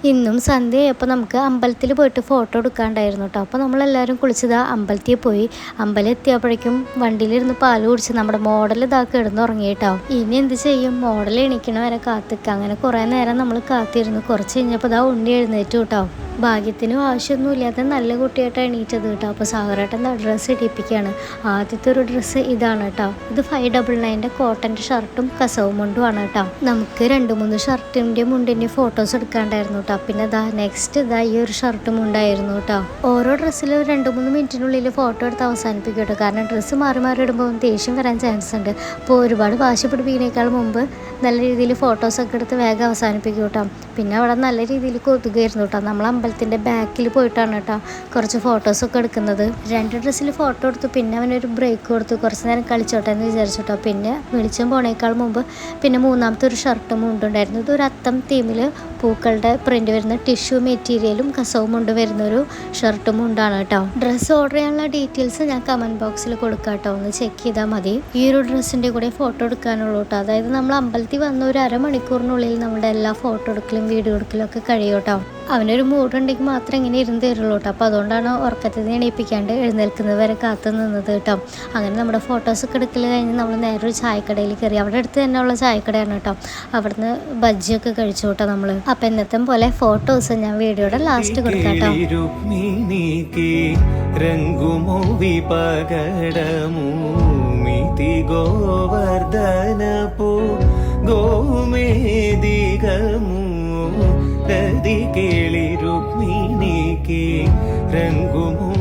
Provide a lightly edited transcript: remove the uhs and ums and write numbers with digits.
ഇന്നും സന്ധ്യയായപ്പോൾ നമുക്ക് അമ്പലത്തിൽ പോയിട്ട് ഫോട്ടോ എടുക്കാണ്ടായിരുന്നു കേട്ടോ. അപ്പോൾ നമ്മളെല്ലാവരും കുളിച്ചതാ അമ്പലത്തിൽ പോയി. അമ്പലം എത്തിയപ്പോഴേക്കും വണ്ടിയിലിരുന്ന് പാല് കുടിച്ച് നമ്മുടെ മോഡൽ ഇതാ കിടന്നുറങ്ങി കേട്ടോ. ഇനി എന്ത് ചെയ്യും, മോഡൽ എണീക്കണ വരെ കാത്തിക്കുക. അങ്ങനെ കുറേ നേരം നമ്മൾ കാത്തിരുന്നു. കുറച്ച് കഴിഞ്ഞപ്പോൾ ഇതാ ഉണ്ണി എഴുന്നേറ്റു കേട്ടോ. ഭാഗ്യത്തിനും ആവശ്യമൊന്നുമില്ലാതെ നല്ല കുട്ടിയായിട്ട് എണീറ്റത് കേട്ടോ. അപ്പോൾ സാഗരേട്ടൻ ഡ്രസ്സ് ഇടിപ്പിക്കുകയാണ്. ആദ്യത്തെ ഒരു ഡ്രസ്സ് ഇതാണ് കേട്ടോ. ഇത് 599 കോട്ടൻ്റെ ഷർട്ടും കസവും മുണ്ടുമാണ് കേട്ടോ. നമുക്ക് 2-3 ഷർട്ടിൻ്റെ മുണ്ടിൻ്റെ ഫോട്ടോസ് എടുക്കാണ്ടായിരുന്നു കേട്ടോ. പിന്നെ നെക്സ്റ്റ് ഈ ഒരു ഷർട്ടും ഉണ്ടായിരുന്നു കേട്ടോ. ഓരോ ഡ്രസ്സിൽ 2-3 മിനിറ്റിനുള്ളിൽ ഫോട്ടോ എടുത്ത് അവസാനിപ്പിക്കും കേട്ടോ. കാരണം ഡ്രസ്സ് മാറി മാറി ഇടുമ്പോൾ ദേഷ്യം വരാൻ ചാൻസ് ഉണ്ട്. അപ്പോൾ ഒരുപാട് വാശി പിടിപ്പിക്കുന്നതിനേക്കാൾ മുമ്പ് നല്ല രീതിയിൽ ഫോട്ടോസൊക്കെ എടുത്ത് വേഗം അവസാനിപ്പിക്കും കേട്ടോ. പിന്നെ അവിടെ നല്ല രീതിയിൽ കൊതുകായിരുന്നു കേട്ടോ. നമ്മൾ അമ്പലത്തിൻ്റെ ബാക്കിൽ പോയിട്ടാണ് കേട്ടോ കുറച്ച് ഫോട്ടോസൊക്കെ എടുക്കുന്നത്. 2 ഡ്രസ്സിൽ ഫോട്ടോ എടുത്തു. പിന്നെ അവനൊരു ബ്രേക്ക് കൊടുത്തു, കുറച്ച് നേരം കളിച്ചോട്ടെ എന്ന് വിചാരിച്ചു കേട്ടോ. പിന്നെ വെളിച്ചം പോണേക്കാൾ മുമ്പ് പിന്നെ 3-മത്തെ ഒരു ഷർട്ടും മുണ്ടുണ്ടായിരുന്നു. ഇതൊരു അത്തം തീമിൽ പൂക്കളുടെ പ്രിന്റ് വരുന്ന ടിഷ്യൂ മെറ്റീരിയലും കസവും കൊണ്ട് വരുന്നൊരു ഷർട്ടും മുണ്ടാണ് കേട്ടോ. ഡ്രസ്സ് ഓർഡർ ചെയ്യാനുള്ള ഡീറ്റെയിൽസ് ഞാൻ കമൻറ്റ് ബോക്സിൽ കൊടുക്കാം കേട്ടോ. ഒന്ന് ചെക്ക് ചെയ്താൽ മതി. ഈ ഒരു ഡ്രസ്സിൻ്റെ കൂടെ ഫോട്ടോ എടുക്കാനുള്ളൂ കേട്ടോ. അതായത് നമ്മൾ അമ്പലത്തിൽ വന്ന ഒരു അരമണിക്കൂറിനുള്ളിൽ നമ്മുടെ എല്ലാ ഫോട്ടോ എടുക്കലും വീഡിയോ എടുക്കലും ഒക്കെ കഴിയും കേട്ടോ. അവനൊരു മൂടുണ്ടെങ്കിൽ മാത്രം ഇങ്ങനെ ഇരുന്ന് തരുള്ളൂ കേട്ടോ. അപ്പോൾ അതുകൊണ്ടാണ് ഉറക്കത്തിൽ നിന്ന് എണീപ്പിക്കാണ്ട് എഴുന്നേൽക്കുന്നത് വരെ കാത്തു നിന്നത് കേട്ടോ. അങ്ങനെ നമ്മുടെ ഫോട്ടോസൊക്കെ എടുക്കൽ കഴിഞ്ഞ് നമ്മൾ നേരെ ഒരു ചായക്കടയിൽ കയറി. അവിടെ അടുത്ത് തന്നെ ഉള്ള ചായക്കടയാണ് കേട്ടോ. അവിടുന്ന് ബജ്ജിയൊക്കെ കഴിച്ചു കേട്ടോ നമ്മൾ. അപ്പം എന്നത്തെ പോലെ ഫോട്ടോസ് ഞാൻ വീഡിയോയുടെ ലാസ്റ്റ് കൊടുക്കാം കേട്ടോ. కేళి రుక్మిణికి రంగుము